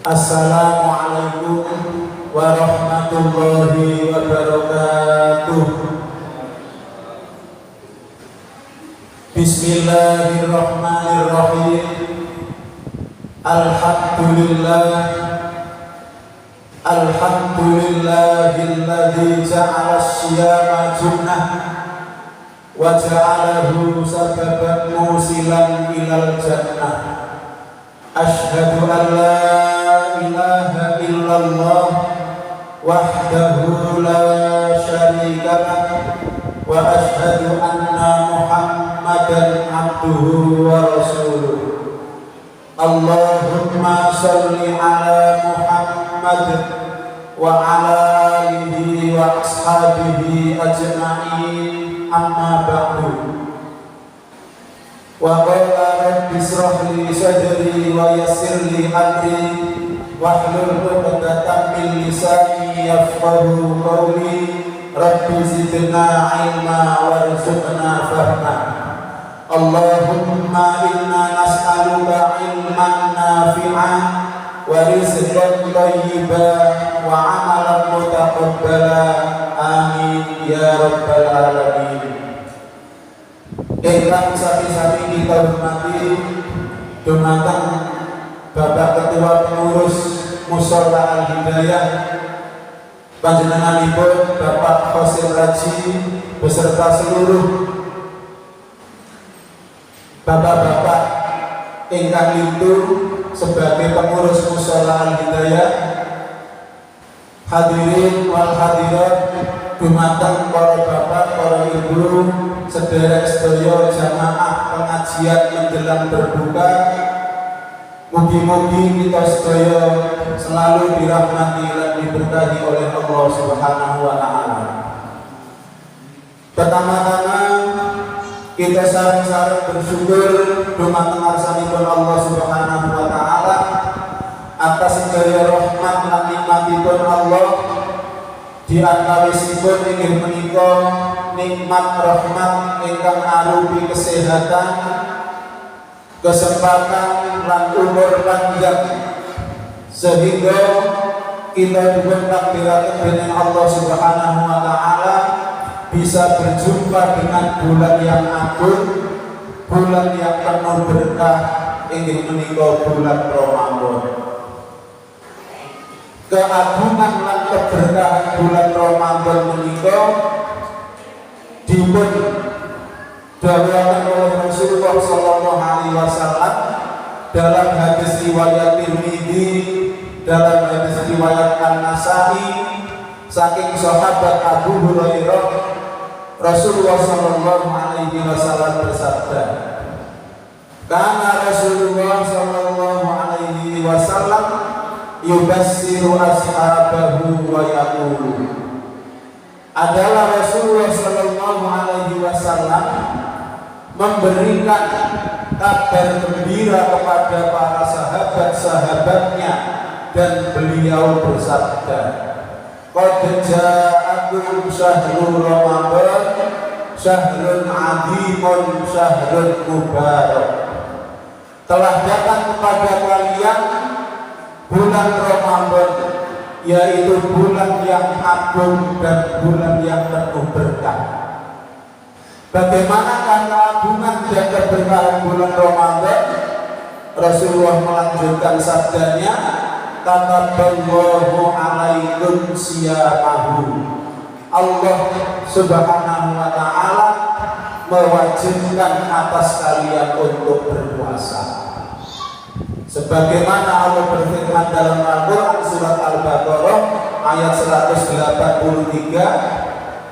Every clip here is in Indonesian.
Assalamualaikum warahmatullahi wabarakatuh. Bismillahirrahmanirrahim. Alhamdulillahilladzi ja'ala as-siyama junnah wa ja'alahu sababan musilan ilal jannah. Asyhadu an la ilaha illallah wahdahu la syarika lah wa asyhadu anna Muhammadan abduhu wa rasuluh. Allahumma sholli ala Muhammad wa ala alihi wa ashabihi ajma'in, amma ba'du. Wa qala rabbi ishrah li sadri wa yassir li amri wahlul 'uqdatam min lisani yafqahu qawli. Rabbi zidna ilma warzuqna fahma. Allahumma inna nas'aluka ilman nafi'an wa rizqan thayyiban wa 'amalan mutaqabbala. Amin ya rabbal alamin. Ingkang sami-sami kita hormati dumateng Bapak Ketua Pengurus Mushola Al-Hidayah, panjenenganipun Bapak Khosim Raji beserta seluruh bapak-bapak ingkang lintu sebagai pengurus Mushola Al-Hidayah, hadirin wal hadirat dumateng para bapak, para ibu, sedherek sedaya jamaah pengajian menjelang berbuka. Mugi-mugi kita sedaya selalu dirahmati dan diberkahi oleh Allah Subhanahu wa taala. Pertama-tama kita sareng-sareng bersyukur dumateng ngarsanipun Allah Subhanahu wa taala atas segala rahmat lan nikmatipun Allah. Di antawisipun inggih menika nikmat rahmat ingkang arupi kesehatan, kesempatan lan umur panjang, sehingga kita dipun takdiraken dening Allah Subhanahu wa taala bisa berjumpa dengan bulan yang agung, bulan yang penuh berkah, inggih menika bulan Ramadan. Keagungan lan keberkahan bulan Ramadan menika dipun dawuhaken oleh Rasulullah sallallahu alaihi wasallam dalam hadis riwayat Tirmidzi, dalam hadis riwayat An-Nasa'i saking sahabat Abu Hurairah. Rasulullah sallallahu alaihi wasallam bersabda, "Kana Rasulullah sallallahu alaihi wasallam yubassiru ashabahu wa yaqulu." Adalah Rasulullah sallallahu alaihi wasallam memberikan kabar gembira kepada para sahabat-sahabatnya, dan beliau bersabda, "Qad ja'akum syahrul Ramadan, syahrun 'azimun, syahrun mubarak." Telah datang kepada kalian bulan Ramadan, yaitu bulan yang agung dan bulan yang penuh berkah. Bagaimanakah keagungan dan keberkahan bulan Ramadan? Rasulullah melanjutkan sabdanya, "Kataballahu alaikum siyamahu." Allah Subhanahu wa taala mewajibkan atas kalian untuk berpuasa. Sebagaimana Allah berfirman dalam Al-Quran surat Al-Baqarah ayat 183,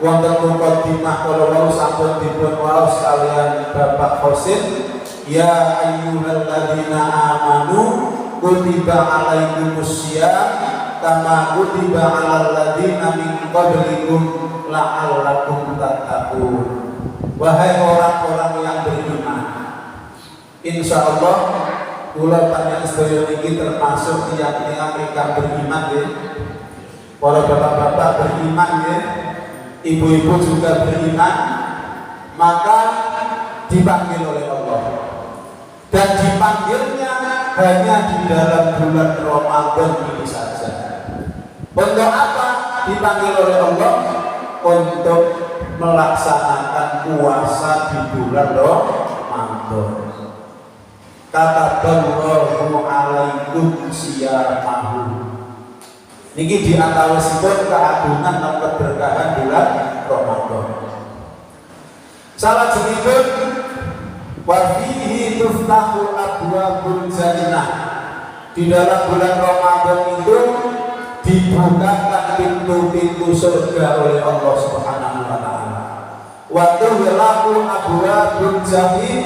wonten muqaddimah kala wau sampun dipun waos kalian Bapak Khosim, "Ya ayyuhalladzina amanu kutiba alaikumussyam kama kutiba alal ladzina min qablikum la'allakum tattaqun." Wahai orang-orang yang beriman, insyaallah kula panjenengan sedaya niki termasuk tiyang-tiyang ingkang beriman nggih. Para bapak-bapak beriman nggih, ibu-ibu juga beriman, maka dipanggil oleh Allah. Dan dipanggilnya hanya di dalam bulan Ramadan ini saja. Untuk apa dipanggil oleh Allah? Untuk melaksanakan puasa di bulan Ramadan. Kataballahu alaikum siyamahu. Niki diantawisipun keagungan dan keberkahan bulan Ramadan. Salah jenipun wa fihi tuftahu abwabul jannah. Di dalam bulan Ramadan itu dibukakan pintu-pintu surga oleh Allah Subhanahu wa taala. Wa tughlaqu abwabul jahim,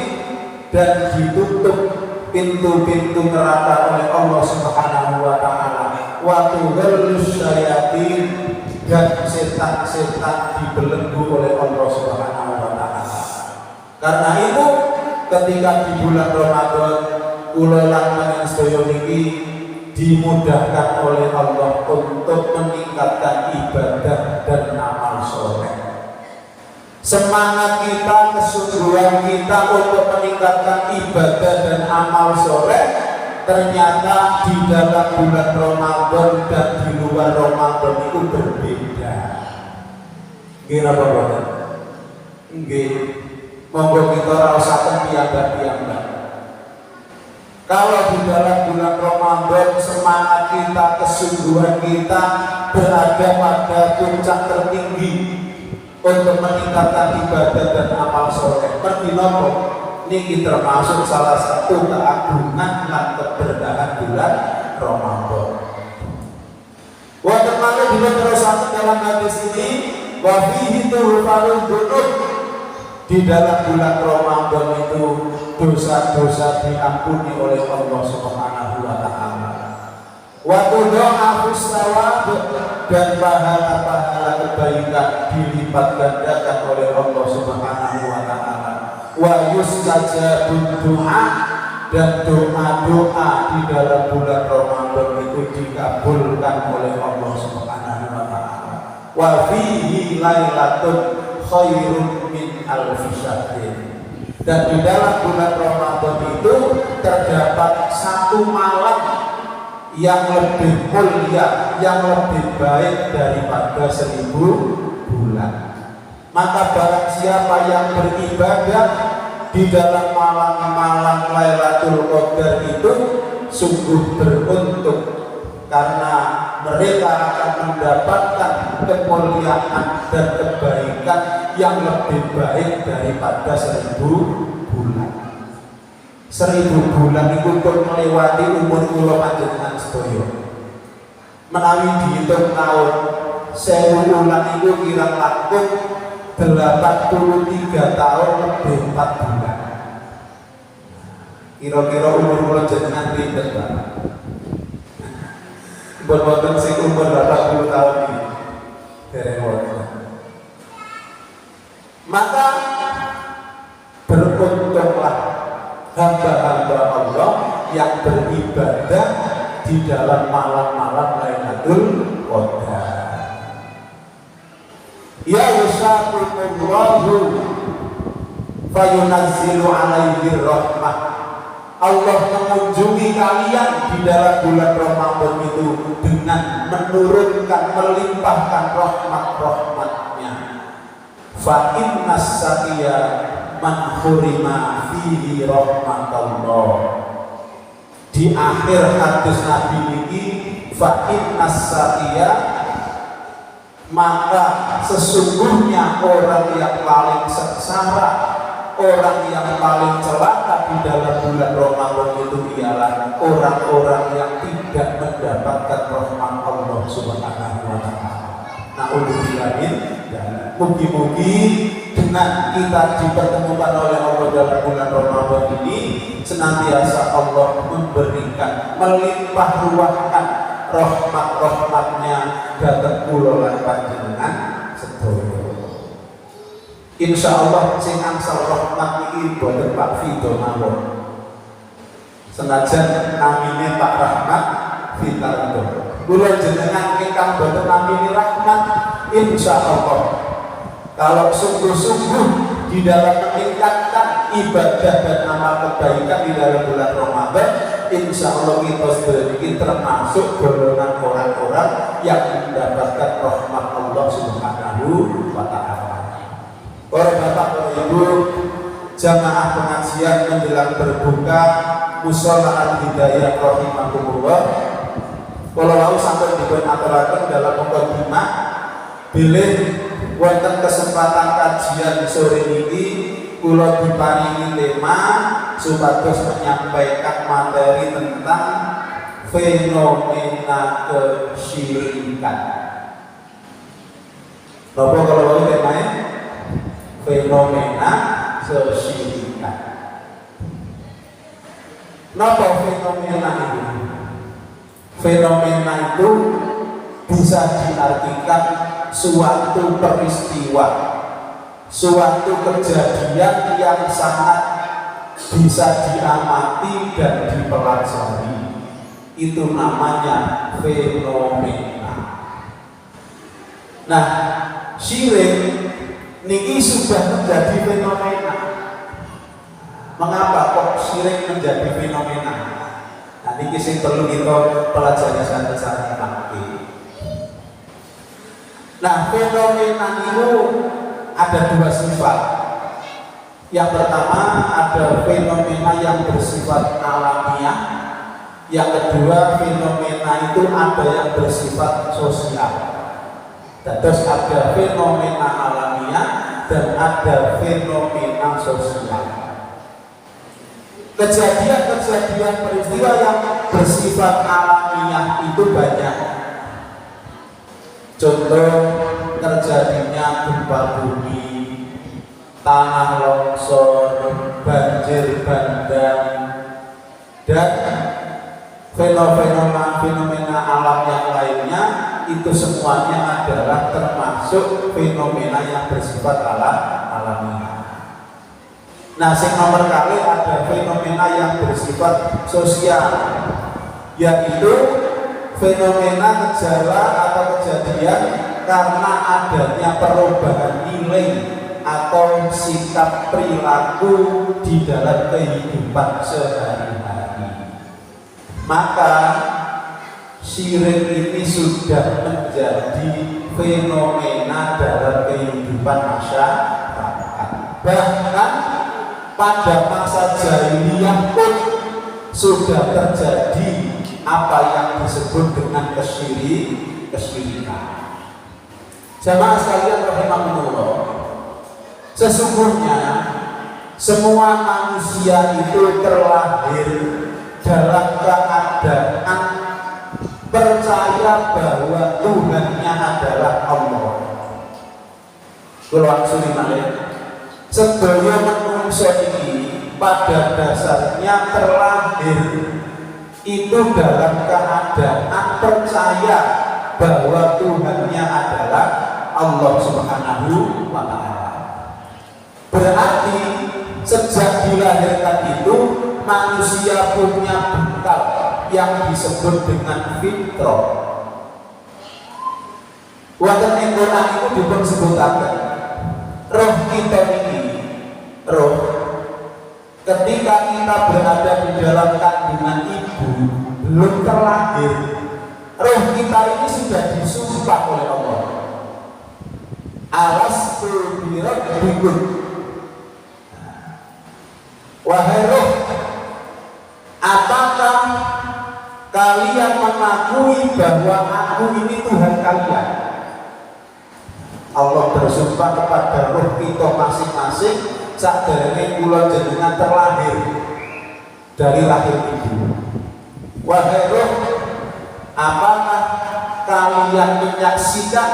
dan ditutup pintu-pintu neraka oleh Allah Subhanahu wa taala. Wa tudallus syayatin, dan setan-setan dibelenggu oleh Allah Subhanahu wa taala. Karena itu ketika di bulan Ramadan kula lan panjenengan sedaya niki dimudahkan oleh Allah untuk meningkatkan ibadah dan amal soleh. Semangat kita, kesungguhan kita untuk meningkatkan ibadah dan amal soleh ternyata di dalam bulan Ramadan dan di luar Ramadan itu berbeda. Kira apa? Nggih, monggo kita rasakan piyambak-piyambak. Kalau di dalam bulan Ramadan semangat kita, kesungguhan kita berada pada puncak tertinggi untuk meningkatkan ibadah dan amal soleh. Perdinopo ini termasuk salah satu keagungan dan keberkahan bulan Ramadan. Wonten malih diterusake dalam hadis ini, wa fihi turfa'ul dzunub. Di dalam bulan Ramadan itu dosa-dosa diampuni oleh Allah Subhanahu wa taala. Wa tudha'afus thawab, dan pahala-pahala kebaikan dilipat gandakan oleh Allah Subhanahu wa taala. Wa yustajabud du'a, dan doa-doa di dalam bulan Ramadan itu dikabulkan oleh Allah Subhanahu wa taala. Wa fihi lailatun khairun min alfi syahrin, dan di dalam bulan Ramadan itu terdapat satu malam yang lebih mulia, yang lebih baik daripada 1000 bulan. Maka barang siapa yang beribadah di dalam malam-malam Lailatul Qadar itu sungguh beruntung, karena mereka akan mendapatkan kemuliaan dan kebaikan yang lebih baik daripada 1000 bulan. 1000 bulan itu pun melewati umur kula panjenengan sedaya. Menawi dihitung tahun 1000 bulan itu kira langkung 83 tahun lebih 4 bulan. Kira-kira umur kula jenengan pinten, Pak? Wonten sing umur 80 tahun ini dereng wonten. Maka beruntunglah hamba-hamba Allah yang beribadah di dalam malam-malam Lailatul Qadar. Ya yusakumullahu fayunazzilu alaihi rahmah. Allah mengunjungi kalian di dalam bulan Ramadan itu dengan menurunkan, melimpahkan rahmat-rahmatnya. Fa innas saqiya man hurima fihi rahmatullah. Di akhir hadis Nabi ini, fa innas saqiya, maka sesungguhnya orang yang paling sengsara, orang yang paling celaka di dalam bulan Ramadan itu ialah orang-orang yang tidak mendapatkan rahmat Allah Subhanahu wa taala. Na'udzubillah min dzalik. Mugi-mugi dengan kita dipertemukan oleh Allah dalam bulan Ramadan ini, senantiasa Allah memberikan, melimpah ruahkan rahmat-rahmatnya datang kula lan panjenengan sedaya. Insya Allah sing angsal rahmat iki boten Pak Fido mawon. Senajan namine Pak Rahmat Fitardo. Kula jenengan ingkang boten namine rahmat, insya Allah kalau sungguh-sungguh di dalam meningkatkan ibadah dan amal kebaikan di dalam bulan Ramadan, insya Allah kita sedikit termasuk golongan orang-orang yang mendapatkan rahmat Allah Subhanahu wa Ta'ala. Para bapak, para ibu, jamaah pengajian menjelang berbuka Mushola Al-Hidayah rahimakumullah. Kalau mau sampai dipun aturaken dalam mukadimah bilih wonten kesempatan kajian sore ini kula diparingi tema supados menyampaikan materi tentang fenomena kesyirikan. Napa kalau mau temanya fenomena kesyirikan. Napa fenomena itu? Fenomena itu bisa diartikan suatu peristiwa, suatu kejadian yang sangat bisa diamati dan dipelajari. Itu namanya fenomena. Nah, syirik niki sudah menjadi fenomena. Mengapa kok syirik menjadi fenomena? Nah, niki sing perlu kita pelajari santai-santai. Nah, fenomena itu ada dua sifat. Yang pertama ada fenomena yang bersifat alamiah. Yang kedua fenomena itu ada yang bersifat sosial. Terus ada fenomena alamiah dan ada fenomena sosial. Kejadian-kejadian peristiwa yang bersifat alamiah itu banyak. Contoh terjadinya gempa bumi, tanah longsor, banjir bandang, dan fenomena alam yang lainnya itu semuanya adalah termasuk fenomena yang bersifat alamiah. Nah, yang nomor kali ada fenomena yang bersifat sosial, yaitu fenomena gejala atau kejadian karena adanya perubahan nilai atau sikap perilaku di dalam kehidupan sehari-hari. Maka syirik ini sudah menjadi fenomena dalam kehidupan masyarakat. Bahkan pada masa jahiliyah pun sudah terjadi apa yang disebut dengan kesyirikan. Jamaah sekalian rahimakumullah, sesungguhnya semua manusia itu terlahir dalam keadaan percaya bahwa Tuhannya adalah Allah. Kalau suri malih, sedaya manusia ini pada dasarnya terlahir itu dalam keadaan percaya bahwa Tuhannya adalah Allah Subhanahu wa Ta'ala. Berarti sejak dilahirkan itu manusia punya bekal yang disebut dengan fitrah. Wonten ing Quran itu disebutaken roh kita ini, roh ketika kita berada di dalam kandungan ibu belum terlahir, roh kita ini sudah disumpah oleh Allah. Alastu bi rabbikum, wahai roh, apakah kalian mengakui bahwa aku ini Tuhan kalian? Allah bersumpah kepada roh kita masing-masing sakderenge kula jenengan terlahir dari rahim ibu. Wahai roh, apakah kalian menyaksikan,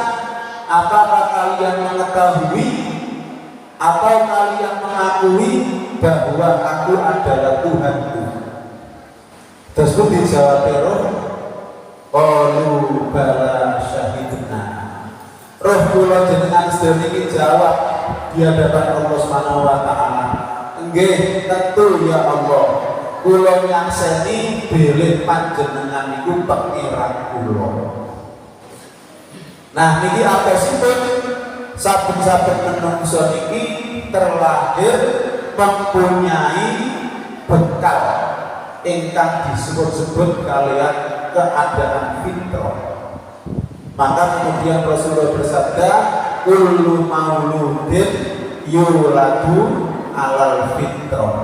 apakah kalian mengetahui, atau kalian mengakui bahwa aku adalah Tuhanku? Terus pun dijawab roh, qalu bala syahidna. Roh kula jenengan sedaya jawab di hadapan Allah Subhanahu wa Ta'ala, nggih tentu ya Allah, kula nyakseni bilih panjenengan niku pangeran kula. Nah niki apesipun saben-saben manungsa niki terlahir mempunyai bekal ingkang disebut-sebut kalian keadaan fitrah. Maka kemudian Rasulullah bersabda, kullu mauludin yuladu alal fitrah.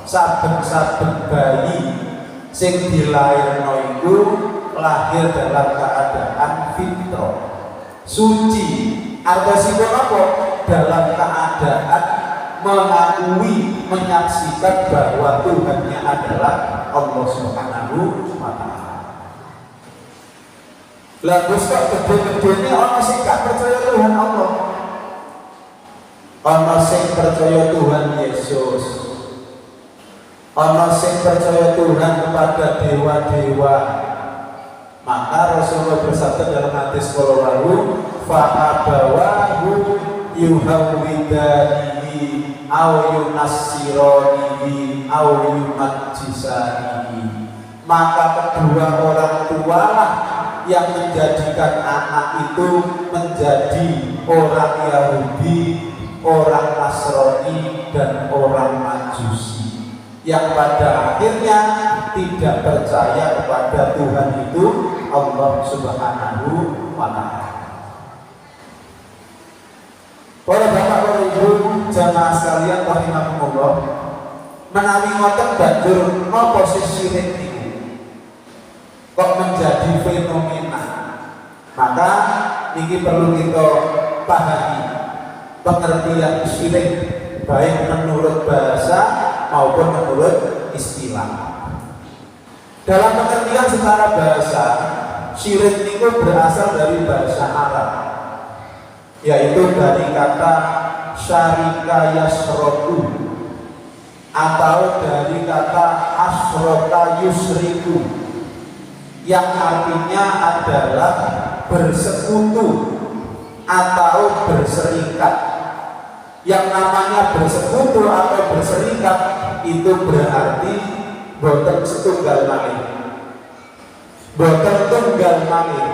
Saben-saben bayi sing dilairno iku lahir dalam keadaan fitrah, suci. Artosipun apa? Dalam keadaan mengakui, menyaksikan bahwa Tuhannya adalah Allah Subhanahu wa Ta'ala. Lah terus kok gede-gedene ana sing gak percaya Tuhan Allah, ana sing percaya Tuhan Yesus, ana sing percaya Tuhan kepada dewa-dewa. Maka Rasulullah bersabda dalam hadis qolwahu, fa'abawahu yuhawwidanihi aw yunassiranihi aw yumajjisanihi. Maka kedua orang tua lah yang menjadikan anak itu menjadi orang Yahudi, orang Nasrani, dan orang Majusi, yang pada akhirnya tidak percaya kepada Tuhan itu Allah Subhanahu wa Ta'ala. Para bapak, para ibu, jamaah sekalian rahimakumullah, menawi ngoten banjur napa syirik niku kok menjadi fenomena. Maka ini perlu kita pahami pengertian syirik baik menurut bahasa maupun menurut istilah. Dalam pengertian secara bahasa, syirik itu berasal dari bahasa Arab, yaitu dari kata syarika yasroku atau dari kata asrota yusriku, yang artinya adalah bersekutu atau berserikat. Yang namanya bersekutu atau berserikat itu berarti boten setunggal malih, boten tunggal malih.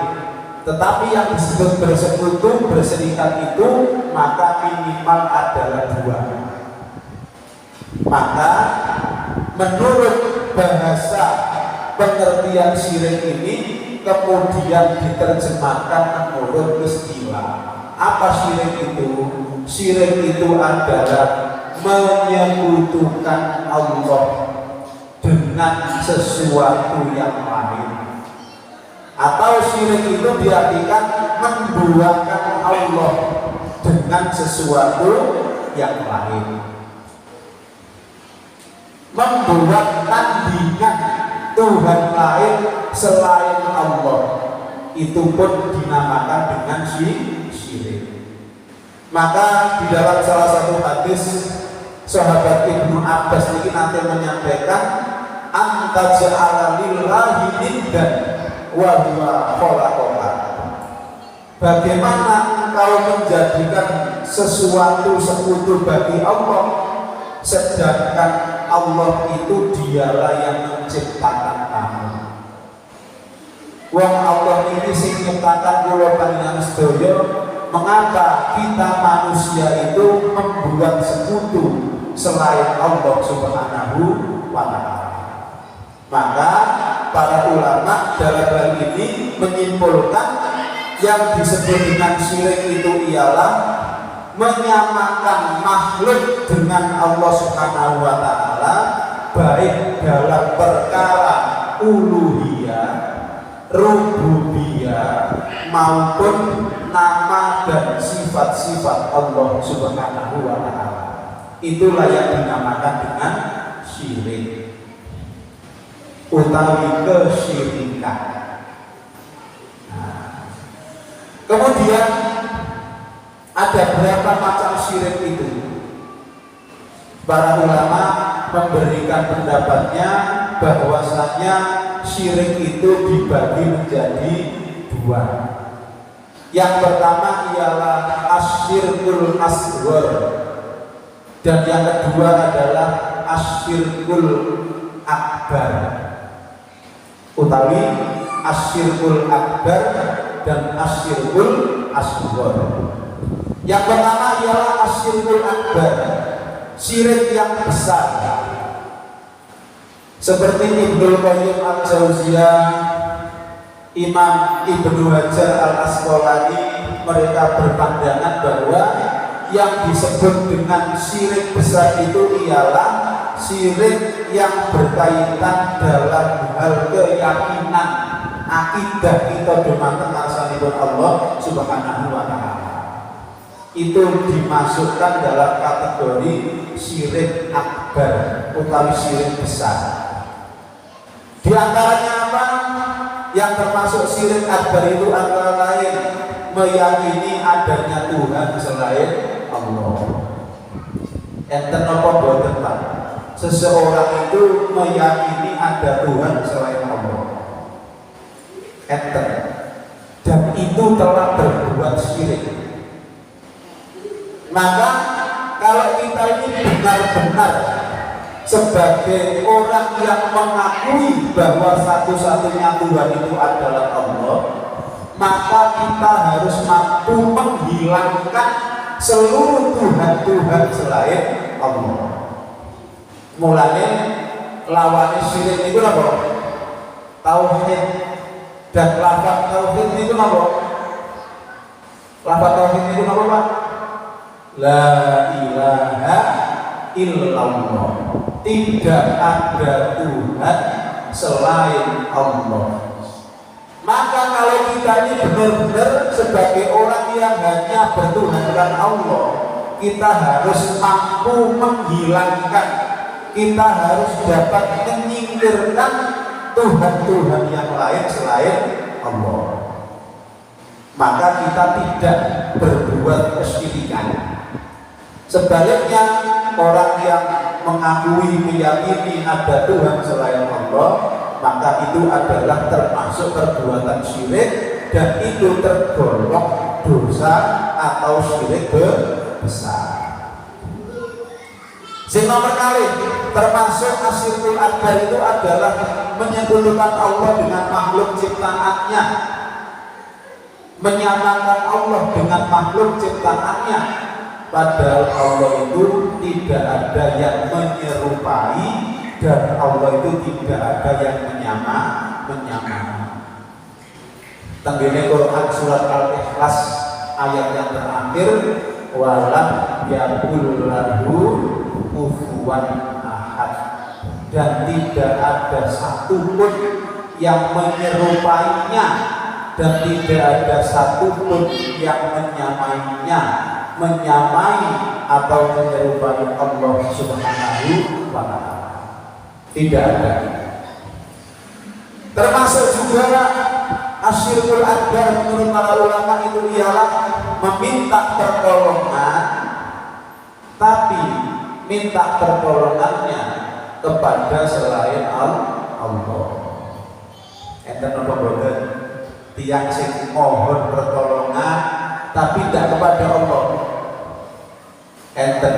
Tetapi yang disebut bersekutu, berserikat itu maka minimal adalah dua. Maka menurut bahasa pengertian syirik ini kemudian diterjemahkan menurut istilah. Apa syirik itu? Syirik itu adalah menyekutukan Allah dengan sesuatu yang lain. Atau syirik itu diartikan menduakan Allah dengan sesuatu yang lain, membuat tandingan Tuhan lain selain Allah. Itu pun dinamakan dengan syirik. Maka di dalam salah satu hadis sahabat Ibnu Abbas ini nanti menyampaikan, anta ja'ala lillahi niddan wa huwa khalaqaka. Bagaimana engkau menjadikan sesuatu sekutu bagi Allah, sedangkan Allah itu dialah yang menciptakan kamu. Wong Allah ini sing nyiptakan kula panjenengan sedaya. Mengapa kita manusia itu membuat sekutu selain Allah Subhanahu wa Ta'ala? Maka para ulama dalam hal ini menyimpulkan yang disebut dengan syirik itu ialah menyamakan makhluk dengan Allah Subhanahu wa Ta'ala, baik dalam perkara uluhiyah, rububiyah, maupun nama dan sifat-sifat Allah Subhanahu wa Ta'ala. Itulah yang dinamakan dengan syirik utawi kesyirikan. Kemudian ada berapa macam syirik itu? Para ulama memberikan pendapatnya bahwasanya syirik itu dibagi menjadi dua. Yang pertama ialah asyirkul asghar, dan yang kedua adalah asyirkul akbar, utawi asyirkul akbar dan asyirkul asghar. Yang pertama ialah asyirkul akbar, syirik yang besar. Seperti Ibnu Qayyim al-Jauziyah, Imam Ibnu Hajar al-Asqalani, mereka berpandangan bahwa yang disebut dengan syirik besar itu ialah syirik yang berkaitan dalam hal keyakinan, akidah kita dumateng ngarsanipun Allah Subhanahu wa taala. Itu dimasukkan dalam kategori syirik akbar utawi syirik besar. Di antaranya apa? Yang termasuk syirik akbar itu antara lain meyakini adanya Tuhan selain Allah. Enten apa boten Pak? Seseorang itu meyakini ada Tuhan selain Allah. Enten. Dan itu telah berbuat syirik. Maka kalau kita ini benar-benar sebagai orang yang mengakui bahwa satu-satunya Tuhan itu adalah Allah, maka kita harus mampu menghilangkan seluruh Tuhan-Tuhan selain Allah. Mulanya lawan syirik itu apa? Tauhid. Dan lafaz tauhid itu apa? Lafaz tauhid itu apa Pak? La ilaha illallah. Tidak ada Tuhan selain Allah. Maka kalau kita ini benar-benar sebagai orang yang hanya bertuhankan Allah, kita harus mampu menghilangkan, kita harus dapat menyingkirkan Tuhan-Tuhan yang lain selain Allah. Maka kita tidak berbuat kesyirikan. Sebaliknya, orang yang mengakui, meyakini ada Tuhan selain Allah, maka itu adalah termasuk perbuatan syirik, dan itu tergolong dosa atau syirik besar. Sing nomor kali termasuk asyirkul akbar itu adalah menyekutukan Allah dengan makhluk ciptaannya, menyamakan Allah dengan makhluk ciptaannya. Padahal Allah itu tidak ada yang menyerupai, dan Allah itu tidak ada yang menyamai. Tenggene Quran surat Al-Ikhlas ayat yang terakhir, walam yakul lahu kufuwan ahad, dan tidak ada satupun yang menyerupainya, dan tidak ada satupun yang menyamainya, menyamai atau menyerupai Allah Subhanahu wa ta'ala. Tidak ada. Termasuk juga asyirkul akbar menurut para ulama itu ialah meminta pertolongan, tapi minta pertolongannya kepada selain Allah. Enten apa boten? Tiang sing mohon pertolongan tapi tidak kepada Allah. Enten.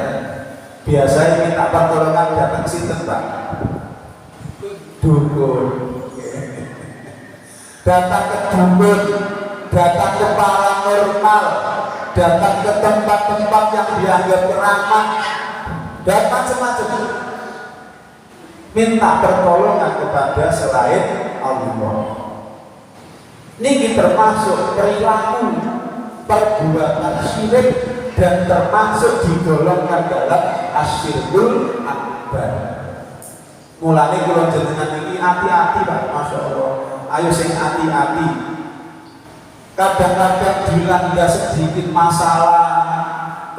Biasanya minta pertolongan datang sinten Pak? Dukun. Datang ke dukun, datang ke paranormal, datang ke tempat-tempat yang dianggap keramat, dan macam-macam. Minta pertolongan kepada selain Allah. Ini termasuk perilaku perbuatan syirik dan termasuk digolongkan dalam asyirkul akbar. Mulane kula jenengan iki hati-hati Pak, Masya Allah. Ayo sing hati-hati. Kadang-kadang dilanda sedikit masalah,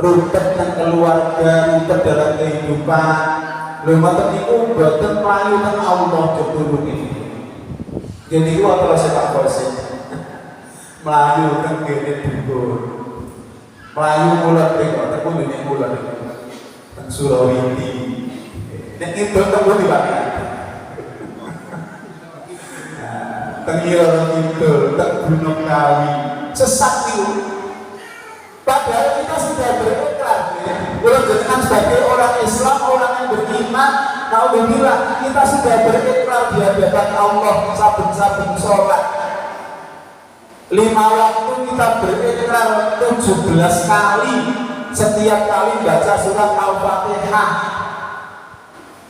rumpet dan keluarga, rumpet dalam kehidupan, lho mboten niku boten mlayu nang Allah ditulungi. Jadi ku apa Pak Bos? Melayu kan kene dukun. Melayu mulat kok teku dene mulat. Teng Surawiti. Nek itu teku di mana? Teng Iroro Kidul, teng Gunung Kawi. Sesat itu. Padahal kita sudah berikrar. Kalau jenengan sebagai orang Islam, orang yang beriman, naudzubillah, kita sudah berikrar di hadapan Allah saben-saben sholat. 5 waktu kita berikrar 17 kali, setiap kali baca surat Al-Fatihah.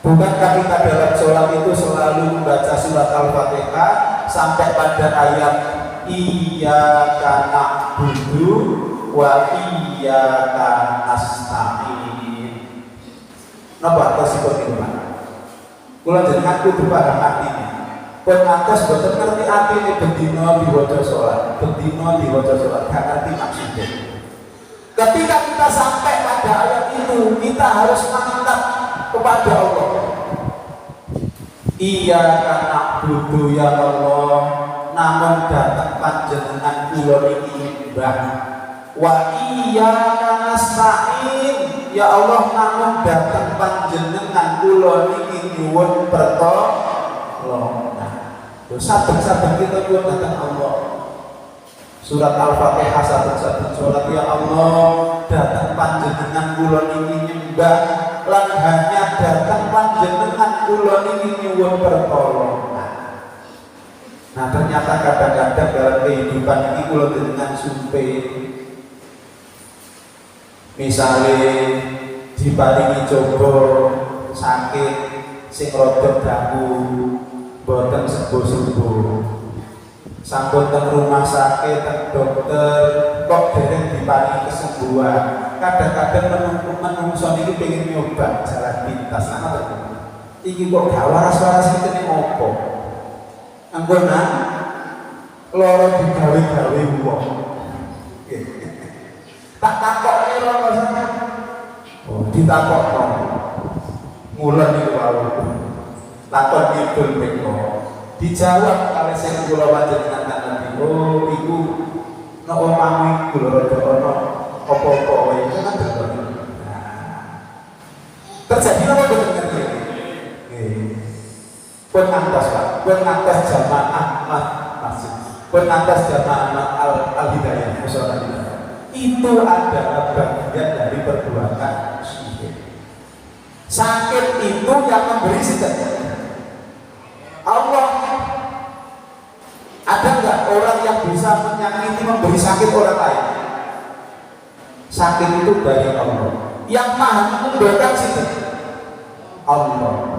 Bukankah kita dalam sholat itu selalu membaca surat Al-Fatihah sampai pada ayat Iyyaka na'budu wa iyyaka nasta'in. Napa tersebut itu Pak? Kula jenengan kudu paham artinya. Pun atas boten ngerti artine bendina diwaca salat, bendina diwaca salat, gak ngerti maksudnya. Ketika kita sampai pada ayat itu, kita harus menghadap kepada Allah. Iyyaka na'budu ya Allah, namun datang panjenengan kula niki nyembah. Wa iyyaka nasta'in, ya Allah namun datang panjenengan kula niki nyuwun pertolongan. Saben-saben kita nyuwun datang Allah. Surat Al-Fatihah saben-saben sholat, ya Allah datang panjenengan kula niki nyembah lan hanya datang panjenengan kula niki nyuwun pertolongan. Nah ternyata kadang-kadang dalam kehidupan ini kula dengan sumpah, misalnya diparingi coba sakit sing rada daku boten sembuh-sembuh, sampun teng rumah sakit teng dokter kok dereng diparingi kesembuhan. Kadang-kadang menungso niki pengen nyoba jalan pintas, iki kok gak waras-waras iki opo? Anggona loro digawe-gawe wong. Tak takokne loro sana. Oh, ditakokno. Mula niku wau. Takon kidul meko. Dijawab kalih sing kula panjenengan kanthi. Oh, iku nek omahmu iku lho rada ana apa-apa wae kan terjadi. Terjadi apa boten ngerti? Pun atas Pak, pun atas jamaah masjid, pun atas jamaah al-hidayah, itu adalah bagian dari perbuatan syirik. Sakit itu yang memberi sakit. Allah, ada nggak orang yang bisa menyakiti memberi sakit orang lain? Sakit itu dari Allah. Yang maha menyembuhkan sakit Allah.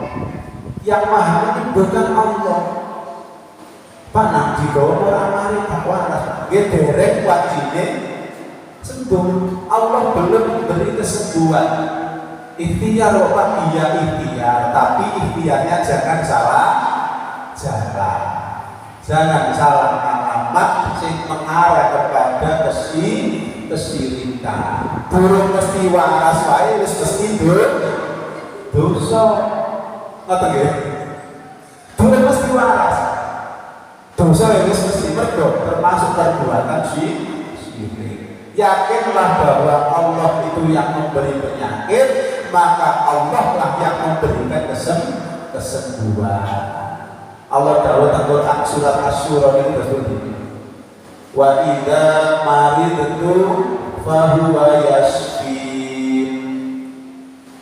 Yang maha menyembuhkan Allah. Panang digawa orang mari tak waras, derek wajine sembuh. Allah belum memberi kesembuhan. Ikhtiar Pak, iya ikhtiar, tapi ikhtiarnya jangan salah jalan. Jangan salah alamat sing mengarah kepada kesirikan. Burung mesti waras wae wis mesti dosa. Ngoten nggih. Burung mesti waras. Dosa yang mesti mergo termasuk perbuatan syirik. Yakinlah bahwa Allah itu yang memberi penyakit, maka Allah lah yang memberikan kesembuhan. Allah dawuh teng Quran surat Asy-Syura ini berbunyi, wa idza maridtu fahuwa yashfin,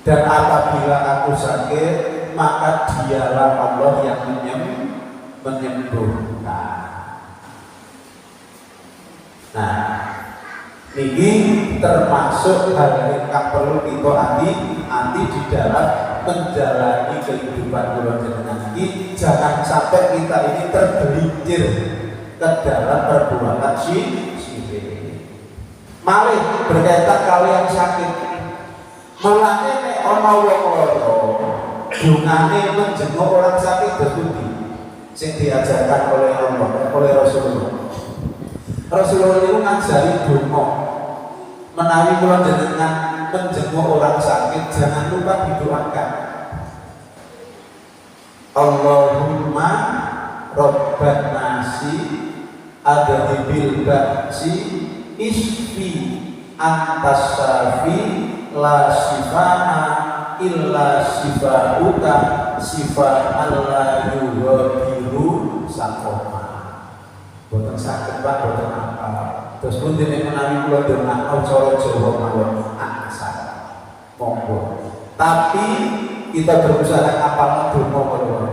dan apabila aku sakit maka dialah Allah yang menyembuhkan. Nah, ini termasuk hal yang perlu kita hati di dalam menjalani kehidupan kula jenengan iki. Jangan sampai kita ini tergelincir ke dalam perbuatan syirik. Malih berkaitan kalian sakit. Mulane nek ana wong lara, dungane menjenguk orang sakit berpundi sing diajarkan oleh Allah, oleh Rasulullah. Rasulullah itu ngajari donga. Menawi kula jenengan menjenguk orang sakit, jangan lupa didoakan. Allahumma rabban nasi adhibil ba'si isfi antas safi la shifaa illa shifauka shifaan la yughadiru saqama. Boten sakit Pak, boten apa. Terus pun dene menawi kula donga cara Jawa mawon asal. Monggo. Tapi kita berusaha apa donga mawon.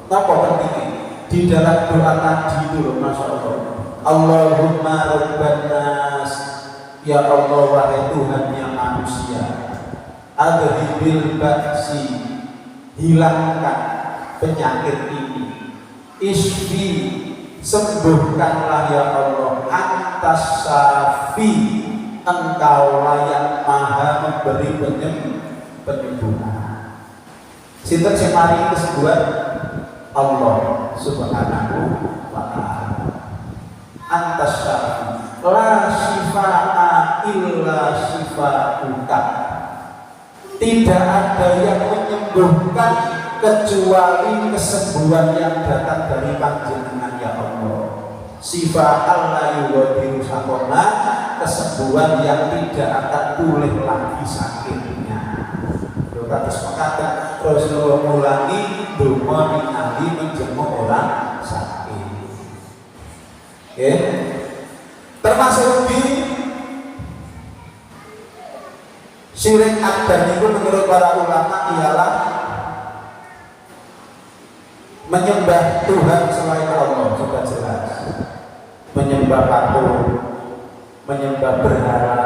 Napa pentingnya? Di dalam doa tadi itu loh, Masya Allah. Allahumma rabban nas, ya Allah wahai Tuhan yang manusia, adhibil ba'si, hilangkan penyakit ini. Isfi, sembuhkanlah ya Allah. Antas syafi, engkaulah yang maha memberi penyembuhan. Sinten sing maringi kesembuhan? Allah subhanahu wa ta'ala. Antas syafi, la shifa'a illa shifa'uka. Tidak ada yang menyembuhkan kecuali kesembuhan yang datang dari panjenengan ya Allah. Shifa'an la yughadiru saqama, kesembuhan yang tidak akan pulih lagi sakitnya. Terus mengatakan Rasulullah mulangi donga ningali menjenguk orang sakit. Oke. Termasuk di syirik akbar itu menurut para ulama ialah menyembah Tuhan selain Allah. Sudah jelas, menyembah patung, menyembah berhala,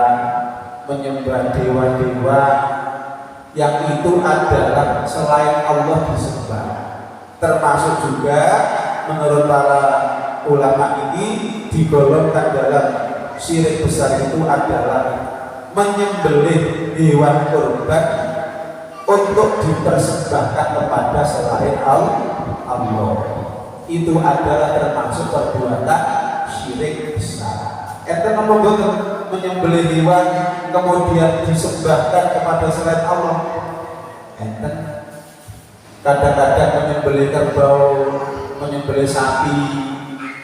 menyembah dewa-dewa, yang itu adalah selain Allah disembah. Termasuk juga menurut para ulama ini digolongkan dalam syirik besar itu adalah menyembelih hewan kurban untuk dipersembahkan kepada selain Allah. Itu adalah termasuk perbuatan syirik besar. Enten apa betul menyembelih hewan kemudian disembahkan kepada selain Allah? Enten. Kadang-kadang menyembelih kerbau, menyembelih sapi,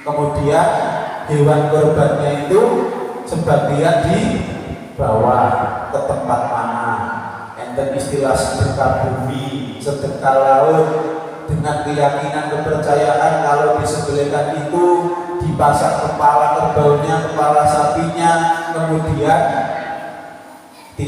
kemudian hewan kurbannya itu sebagian dibawa ke tempat mana. Enten istilah sedekah bumi, sedekah laut, dengan keyakinan kepercayaan kalau disembelihkan itu dipasang kepala kerbaunya, kepala sapinya, kemudian